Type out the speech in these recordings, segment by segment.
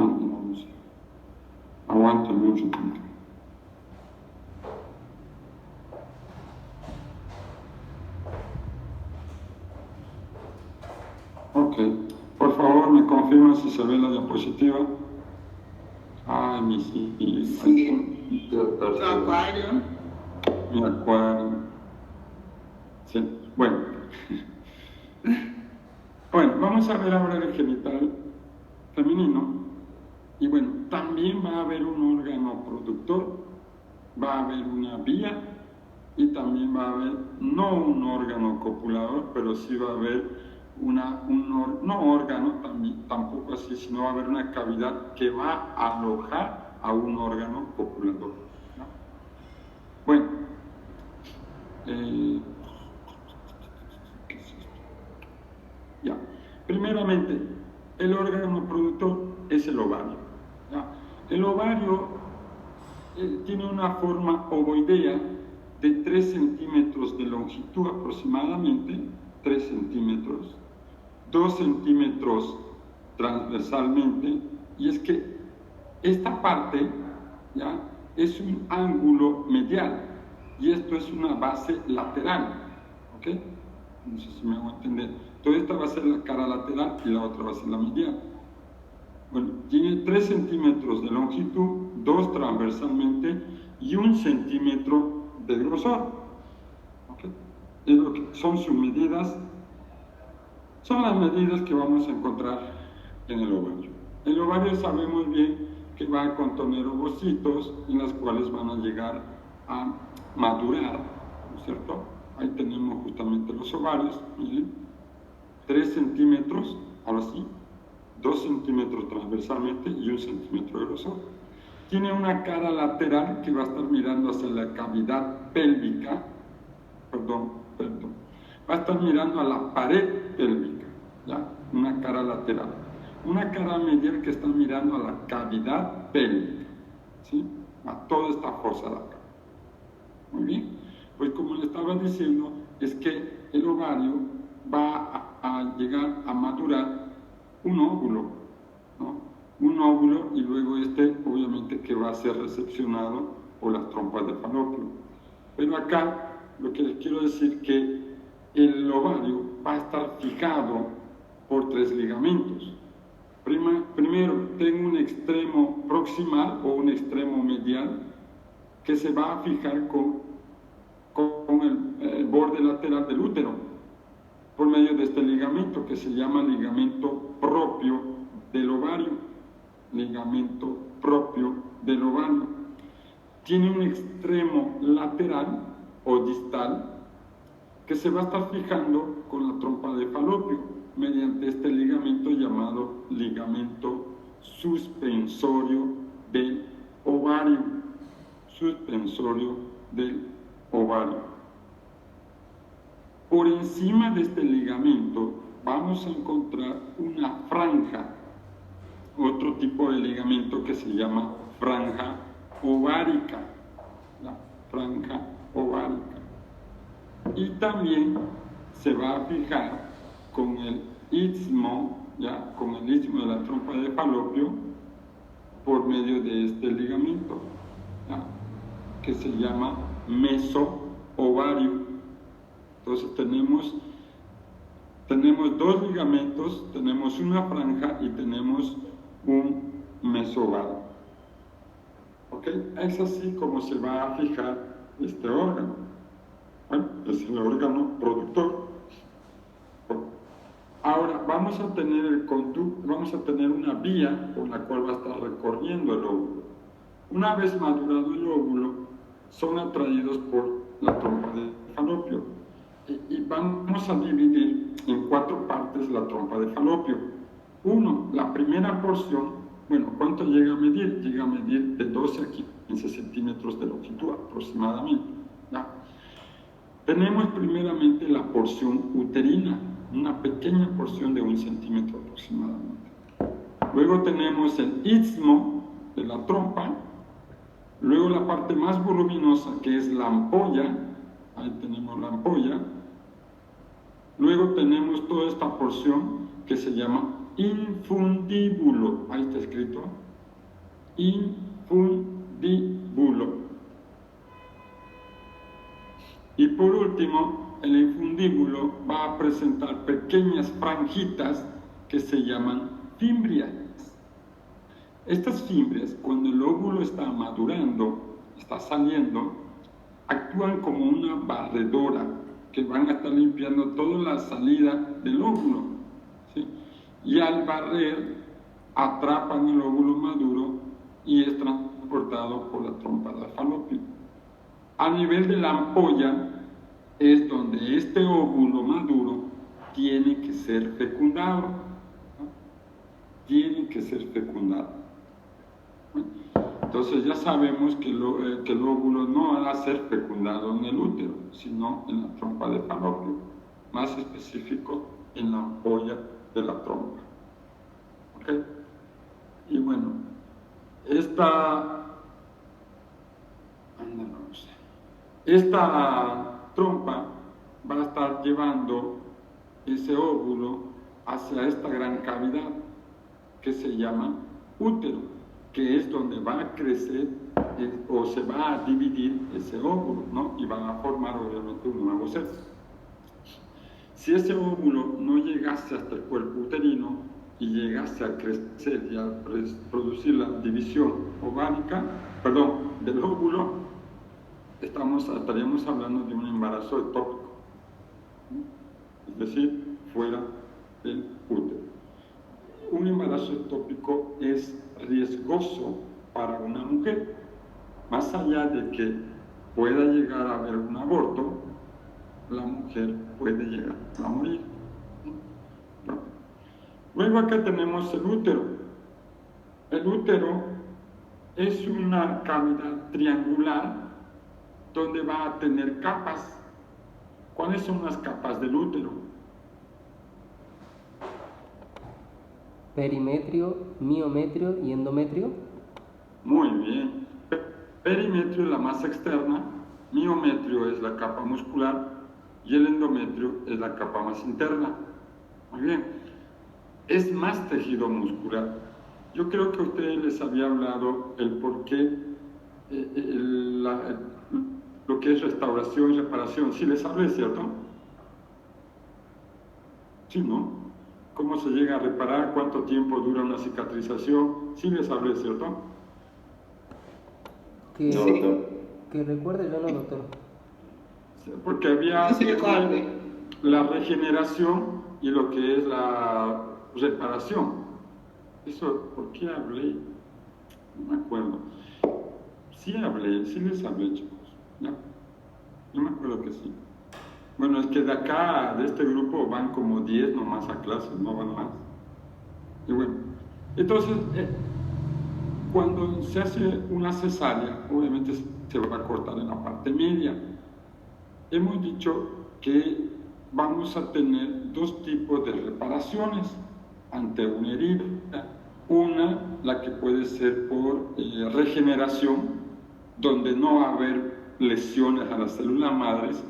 vamos. Aguanten mucho tiempo. Ok, por favor me confirma si se ve la diapositiva. Ay, Sí, doctor. Tu acuario. Mi acuario. Sí, bueno. Bueno, vamos a ver ahora el genital femenino. Y bueno, también va a haber un órgano productor, va a haber una vía y también va a haber, no un órgano copulador, pero sí va a haber no órgano, tampoco así, sino va a haber una cavidad que va a alojar a un órgano copulador, ¿no? Bueno, ¿qué es esto? Ya, primeramente, el órgano productor es el ovario, ¿ya? El ovario tiene una forma ovoidea de 3 centímetros de longitud aproximadamente, 3 centímetros, 2 centímetros transversalmente, y es que esta parte ya es un ángulo medial y esto es una base lateral, ¿ok? No sé si me hago entender. Toda esta va a ser la cara lateral y la otra va a ser la medial. Bueno, tiene 3 centímetros de longitud, 2 transversalmente y 1 centímetro de grosor. ¿Okay? Son sus medidas, son las medidas que vamos a encontrar en el ovario. El ovario sabemos bien que va a contener ovocitos en las cuales van a llegar a madurar, ¿no es cierto? Ahí tenemos justamente los ovarios, miren, 3 centímetros, ahora sí, 2 centímetros transversalmente y 1 centímetro de grosor. Tiene una cara lateral que va a estar mirando hacia la cavidad pélvica, va a estar mirando a la pared pélvica, ¿ya? Una cara lateral. Una cara medial que está mirando a la cavidad pélvica, ¿sí? A toda esta fosa de acá. Muy bien, pues como le estaba diciendo, es que el ovario va a llegar a madurar un óvulo, ¿no? Un óvulo y luego obviamente que va a ser recepcionado por las trompas de falopio. Pero acá lo que les quiero decir que el ovario va a estar fijado por 3 ligamentos. Primero, tengo un extremo proximal o un extremo medial que se va a fijar con el borde lateral del útero por medio de este ligamento que se llama ligamento propio del ovario. Ligamento propio del ovario. Tiene un extremo lateral o distal que se va a estar fijando con la trompa de falopio mediante este ligamento llamado ligamento suspensorio del ovario. Suspensorio del ovario. Por encima de este ligamento vamos a encontrar una franja, otro tipo de ligamento que se llama franja ovárica, la franja ovárica. Y también se va a fijar con el istmo, ¿ya? Con el istmo de la trompa de falopio por medio de este ligamento, ¿ya? Que se llama mesoovario. Entonces tenemos 2 ligamentos, tenemos una franja y tenemos un mesoovario. ¿Ok? Es así como se va a fijar este órgano. Bueno, es el órgano productor. Ahora vamos a tener vamos a tener una vía por la cual va a estar recorriendo el óvulo. Una vez madurado el óvulo, son atraídos por la trompa de falopio. Y vamos a dividir en 4 partes la trompa de falopio. La primera porción, bueno, ¿cuánto llega a medir? Llega a medir de 12 a 15 centímetros de longitud aproximadamente, ¿ya? Tenemos primeramente la porción uterina, una pequeña porción de 1 centímetro aproximadamente. Luego tenemos el istmo de la trompa, luego la parte más voluminosa que es la ampolla, ahí tenemos la ampolla. Luego tenemos toda esta porción que se llama infundíbulo. Ahí está escrito, infundíbulo. Y por último, el infundíbulo va a presentar pequeñas franjitas que se llaman fimbrias. Estas fimbrias, cuando el óvulo está madurando, está saliendo, actúan como una barredora que van a estar limpiando toda la salida del óvulo, ¿sí? Y al barrer, atrapan el óvulo maduro y es transportado por la trompa de falopio. A nivel de la ampolla es donde este óvulo maduro tiene que ser fecundado, ¿no? Tiene que ser fecundado. Entonces ya sabemos que el óvulo no va a ser fecundado en el útero, sino en la trompa de falopio, más específico en la ampolla de la trompa. ¿Ok? Y bueno, esta trompa va a estar llevando ese óvulo hacia esta gran cavidad que se llama útero, que es donde va a crecer o se va a dividir ese óvulo, ¿no? Y van a formar obviamente un nuevo ser. Si ese óvulo no llegase hasta el cuerpo uterino y llegase a crecer y a producir la división del óvulo, estaríamos hablando de un embarazo ectópico, ¿no? Es decir, fuera del útero. Un embarazo ectópico es riesgoso para una mujer, más allá de que pueda llegar a haber un aborto, la mujer puede llegar a morir. ¿No? Luego acá tenemos el útero. El útero es una cavidad triangular donde va a tener capas. ¿Cuáles son las capas del útero? Perimetrio, miometrio y endometrio. Muy bien. Perimetrio es la masa externa, miometrio es la capa muscular y el endometrio es la capa más interna. Muy bien. Es más tejido muscular. Yo creo que a ustedes les había hablado el por qué, lo que es restauración y reparación. Sí les hablé, ¿cierto? Sí, ¿no? ¿Cómo se llega a reparar? ¿Cuánto tiempo dura una cicatrización? Sí les hablé, ¿cierto? Que recuerde yo no, doctor. Porque había la regeneración y lo que es la reparación. Eso, ¿por qué hablé? No me acuerdo. Sí les hablé, chicos. ¿No? Yo me acuerdo que sí. Bueno, es que de acá, de este grupo, van como 10 nomás a clases, no van más. Y bueno, entonces, cuando se hace una cesárea, obviamente se va a cortar en la parte media. Hemos dicho que vamos a tener dos tipos de reparaciones ante una herida. Una, la que puede ser por regeneración, donde no va a haber lesiones a las células madres,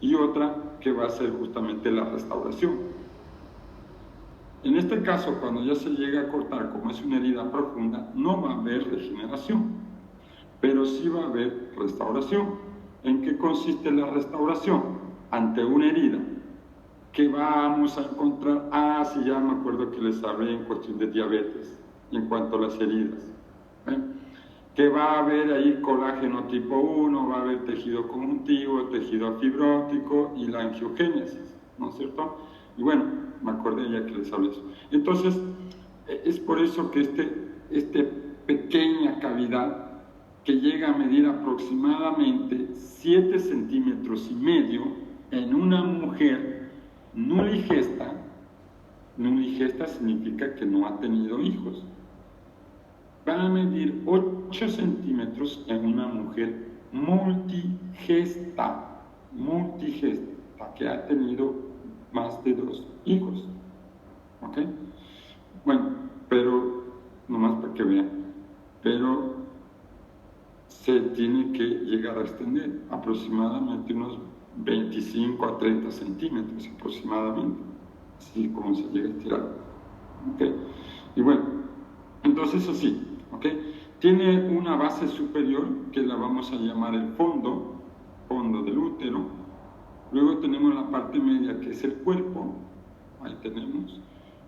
y otra que va a ser justamente la restauración. En este caso, cuando ya se llega a cortar, como es una herida profunda, no va a haber regeneración, pero sí va a haber restauración. ¿En qué consiste la restauración? Ante una herida. ¿Qué vamos a encontrar? Sí, ya me acuerdo que les hablé en cuestión de diabetes, en cuanto a las heridas. Que va a haber ahí colágeno tipo 1, va a haber tejido conjuntivo, tejido fibrótico y la angiogénesis, ¿no es cierto? Y bueno, me acordé ya que les hablé eso. Entonces, es por eso que esta pequeña cavidad, que llega a medir aproximadamente 7,5 centímetros en una mujer nuligesta. Nuligesta significa que no ha tenido hijos. Va a medir 8 centímetros en una mujer multigesta, que ha tenido más de 2 hijos. ¿Ok? Bueno, pero, nomás para que vean, pero se tiene que llegar a extender aproximadamente unos 25 a 30 centímetros aproximadamente. así como se llega a estirar. ¿Okay? Y bueno, entonces así, ¿ok? Tiene una base superior que la vamos a llamar el fondo del útero. Luego tenemos la parte media que es el cuerpo, ahí tenemos.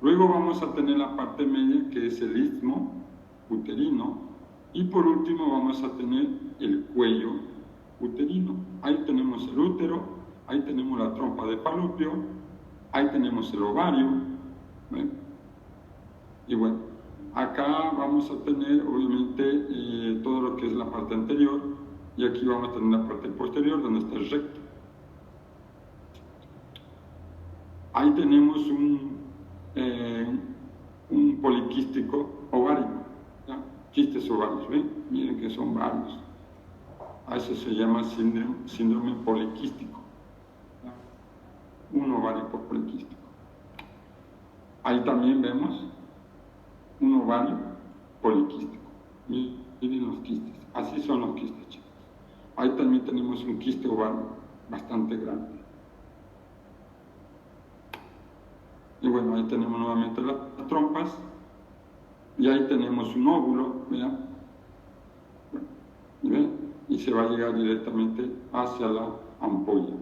Luego vamos a tener la parte media que es el istmo uterino. Y por último vamos a tener el cuello uterino. Ahí tenemos el útero, ahí tenemos la trompa de falopio, ahí tenemos el ovario. ¿Ven? Y bueno, acá vamos a tener obviamente todo lo que es la parte anterior, y aquí vamos a tener la parte posterior donde está el recto. Ahí tenemos un poliquístico ovárico, ¿ya? Quistes ovarios, ¿ven? Miren que son varios. A eso se llama síndrome poliquístico, ¿ya? Un ovario poliquístico. Ahí también vemos un ovario poliquístico. Miren los quistes, así son los quistes, chicos. Ahí también tenemos un quiste ovario bastante grande. Y bueno, ahí tenemos nuevamente las trompas, y ahí tenemos un óvulo, ¿vean? ¿Ven? Y se va a llegar directamente hacia la ampolla.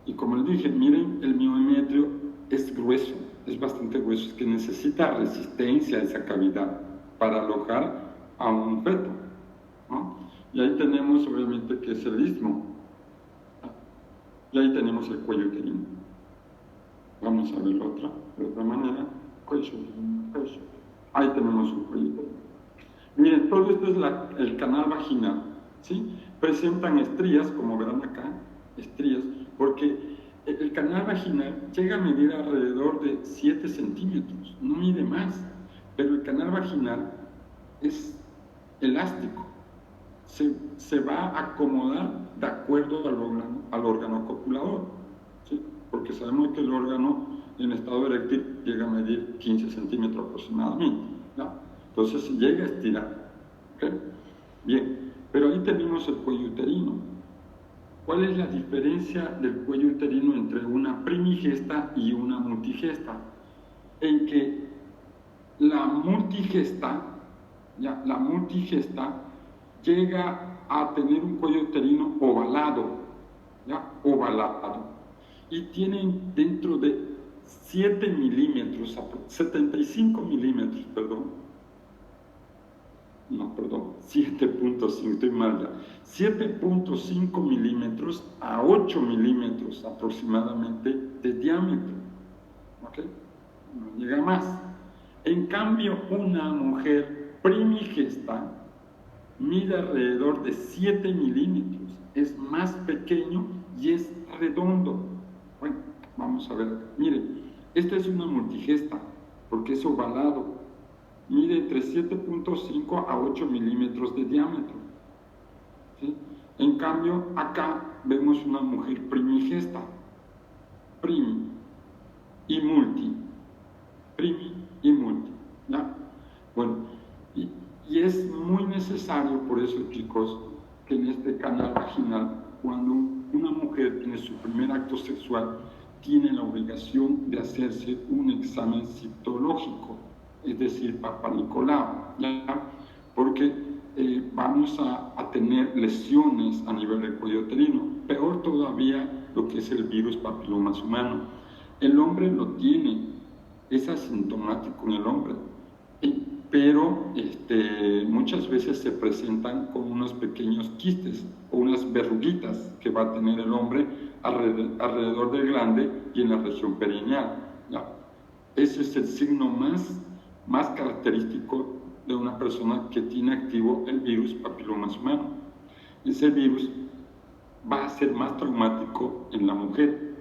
Y como les dije, miren, el miometrio es grueso, es bastante grueso, es que necesita resistencia a esa cavidad para alojar a un feto, ¿no? Y ahí tenemos obviamente que es el istmo, y ahí tenemos el cuello uterino. Vamos a verlo de otra manera. Cuello. Ahí tenemos un cuello uterino. Miren, todo esto es el canal vaginal, ¿sí? Presentan estrías, como verán acá, estrías, porque el canal vaginal llega a medir alrededor de 7 centímetros, no mide más, pero el canal vaginal es elástico, se va a acomodar de acuerdo al órgano copulador, ¿sí? Porque sabemos que el órgano en estado eréctil llega a medir 15 centímetros aproximadamente, ¿no? Entonces se llega a estirar, ¿ok? Bien, pero ahí tenemos el cuello uterino. ¿Cuál es la diferencia del cuello uterino entre una primigesta y una multigesta? En que la multigesta llega a tener un cuello uterino ovalado, ¿ya? Ovalado. Y tienen dentro de 7 milímetros, 75 milímetros, no, perdón, 7.5, estoy mal ya, 7.5 milímetros a 8 milímetros aproximadamente de diámetro, ¿ok? No llega más. En cambio, una mujer primigesta mide alrededor de 7 milímetros, es más pequeño y es redondo. Bueno, vamos a ver acá. Miren, esta es una multigesta porque es ovalado. Mide entre 7.5 a 8 milímetros de diámetro, ¿sí? En cambio, acá vemos una mujer primigesta, primi y multi, ¿ya? Bueno, y es muy necesario, por eso, chicos, que en este canal vaginal, cuando una mujer tiene su primer acto sexual, tiene la obligación de hacerse un examen citológico, es decir, Papa Nicolau, ¿ya? Porque vamos a tener lesiones a nivel del cuello uterino, peor todavía lo que es el virus papilomas humano. El hombre lo tiene, es asintomático en el hombre, pero muchas veces se presentan con unos pequeños quistes o unas verruguitas que va a tener el hombre alrededor del glande y en la región perineal, ¿ya? Ese es el signo más característico de una persona que tiene activo el virus papilomas humano. Ese virus va a ser más traumático en la mujer,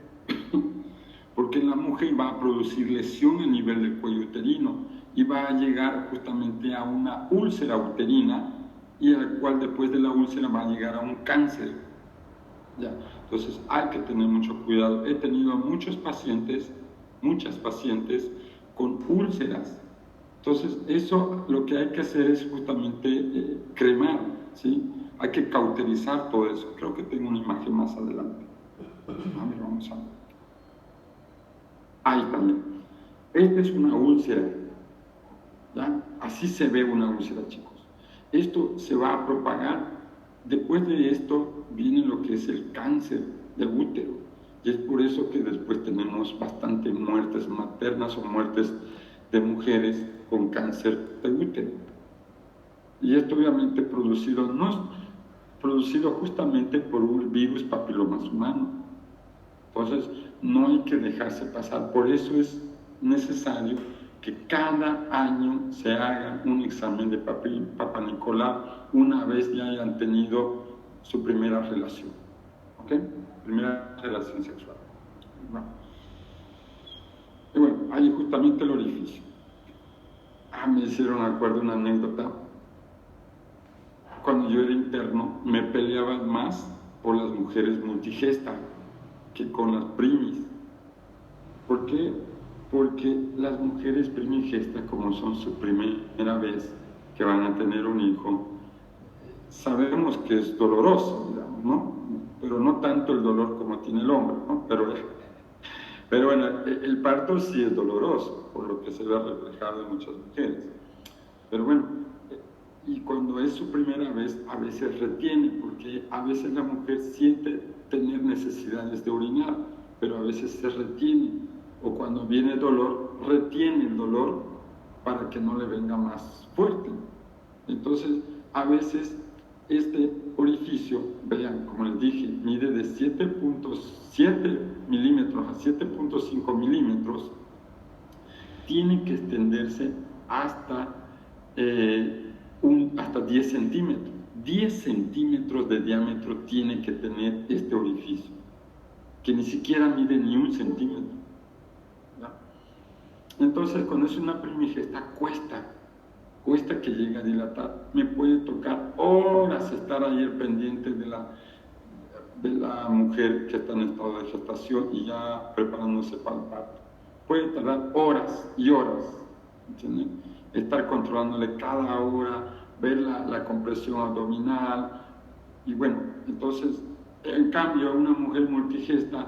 porque en la mujer va a producir lesión a nivel del cuello uterino y va a llegar justamente a una úlcera uterina, y al cual después de la úlcera va a llegar a un cáncer, ¿ya? Entonces hay que tener mucho cuidado. He tenido muchas pacientes con úlceras. Entonces eso lo que hay que hacer es justamente cremar, ¿sí? Hay que cauterizar todo eso. Creo que tengo una imagen más adelante. A ver, vamos a ver. Esta es una úlcera, ¿ya? Así se ve una úlcera, chicos. Esto se va a propagar. Después de esto viene lo que es el cáncer de útero. Y es por eso que después tenemos bastante muertes maternas o muertes de mujeres con cáncer de útero. Y esto obviamente producido, no es producido justamente por un virus papilomas humano. Entonces, no hay que dejarse pasar. Por eso es necesario que cada año se haga un examen de Papa Nicolau una vez ya hayan tenido su primera relación. ¿Ok? Primera relación sexual. Bueno. Y bueno, ahí justamente el orificio. Me hicieron acuerdo una anécdota. Cuando yo era interno, me peleaba más por las mujeres multigesta que con las primis. ¿Por qué? Porque las mujeres primigesta, como son su primera vez que van a tener un hijo, sabemos que es doloroso, digamos, ¿no? Pero no tanto el dolor como tiene el hombre, ¿no? Pero bueno, el parto sí es doloroso, por lo que se ve reflejado en muchas mujeres. Pero bueno, y cuando es su primera vez, a veces retiene, porque a veces la mujer siente tener necesidades de orinar, pero a veces se retiene, o cuando viene dolor, retiene el dolor para que no le venga más fuerte. Entonces, a veces este orificio, vean, como les dije, mide de 7.7 milímetros a 7.5 milímetros, tiene que extenderse hasta 10 centímetros. 10 centímetros de diámetro tiene que tener este orificio, que ni siquiera mide ni 1 centímetro. ¿Ya? Entonces, cuando es una primigesta, cuesta que llegue a dilatar. Me puede tocar horas estar ahí al pendiente de la mujer que está en estado de gestación y ya preparándose para el parto. Puede tardar horas y horas, ¿entienden? Estar controlándole cada hora, ver la compresión abdominal, y bueno, entonces, en cambio, a una mujer multigesta,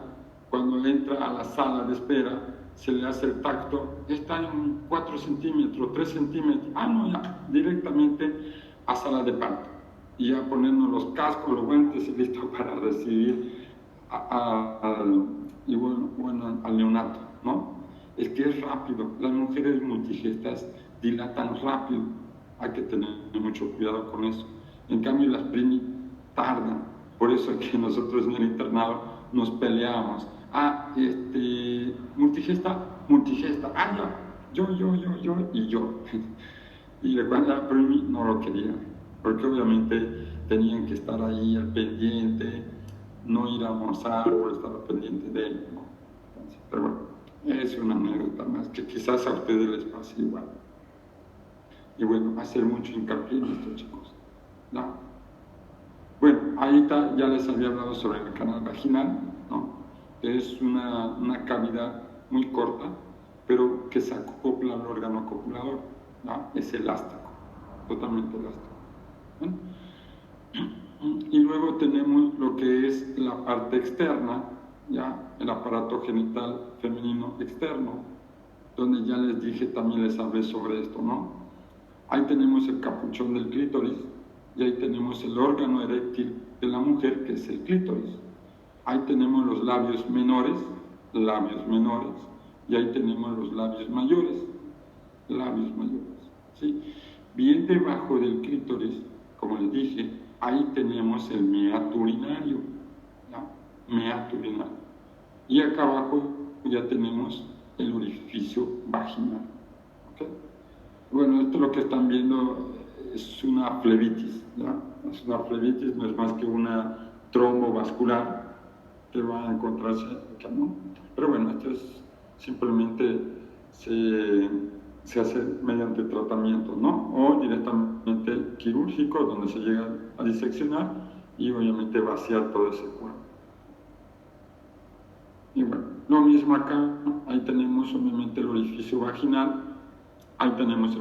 cuando entra a la sala de espera, se le hace el tacto, está en 4 centímetros, 3 centímetros, no, ya, directamente a sala de parto, y ya ponernos los cascos, los guantes y listo para recibir al neonato, ¿no? Es que es rápido, las mujeres multigestas dilatan rápido, hay que tener mucho cuidado con eso. En cambio, las primis tardan, por eso es que nosotros en el internado nos peleamos. Multigesta, ya, yo, y yo. Y cuando la primi no lo querían, porque obviamente tenían que estar ahí al pendiente, no ir a almorzar por estar al pendiente de él, ¿no? Pero bueno, es una anécdota más que quizás a ustedes les pase igual. Y bueno, hacer mucho hincapié en esto, chicos, ¿no? Bueno, ahí está, ya les había hablado sobre el canal vaginal, ¿no? Es una cavidad muy corta, pero que se acopla al órgano copulador, ¿no? Es elástico, totalmente elástico, ¿no? Y luego tenemos lo que es la parte externa, ya, el aparato genital femenino externo, donde ya les dije, también les hablé sobre esto, ¿no? Ahí tenemos el capuchón del clítoris, y ahí tenemos el órgano eréctil de la mujer, que es el clítoris. Ahí tenemos los labios menores, y ahí tenemos los labios mayores, ¿sí? Bien debajo del clítoris, como les dije, ahí tenemos el meato urinario, ¿no? Meato urinario. Y acá abajo ya tenemos el orificio vaginal, ¿ok? Bueno, esto lo que están viendo es una flebitis, ¿ya? Es una flebitis, no es más que una trombo vascular que va a encontrarse acá, ¿no? Pero bueno, esto es simplemente se hace mediante tratamiento, ¿no? O directamente quirúrgico, donde se llega a diseccionar y obviamente vaciar todo ese cuerpo. Y bueno, lo mismo acá, ahí tenemos obviamente el orificio vaginal, ahí tenemos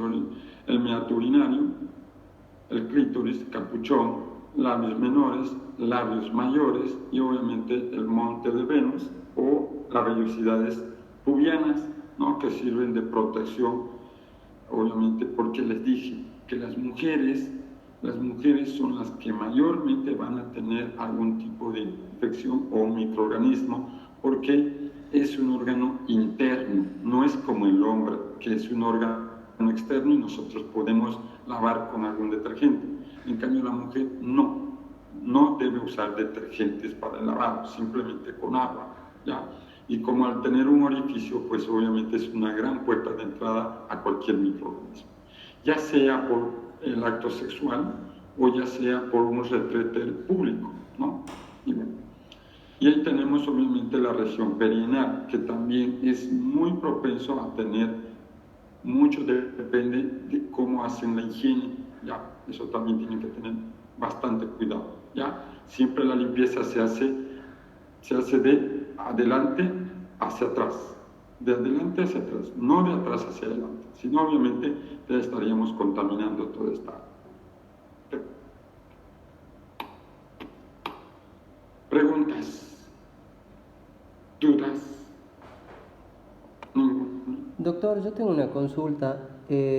el meato urinario, el clítoris, capuchón, labios menores, labios mayores y obviamente el monte de Venus o las vellosidades pubianas, ¿no? Que sirven de protección, obviamente, porque les dije que las mujeres son las que mayormente van a tener algún tipo de infección o un microorganismo, porque es un órgano interno, no es como el hombre, que es un órgano externo y nosotros podemos lavar con algún detergente. En cambio, la mujer no debe usar detergentes para el lavado, simplemente con agua, ¿ya? Y como al tener un orificio, pues obviamente es una gran puerta de entrada a cualquier microorganismo, ya sea por el acto sexual o ya sea por un retrete público, ¿no? Y bueno, y ahí tenemos obviamente la región perianal, que también es muy propenso a tener, mucho depende de cómo hacen la higiene, ya, eso también tienen que tener bastante cuidado, ya, siempre la limpieza se hace de adelante hacia atrás, de adelante hacia atrás, no de atrás hacia adelante, sino obviamente ya estaríamos contaminando toda esta área. Preguntas, dudas. Doctor, yo tengo una consulta.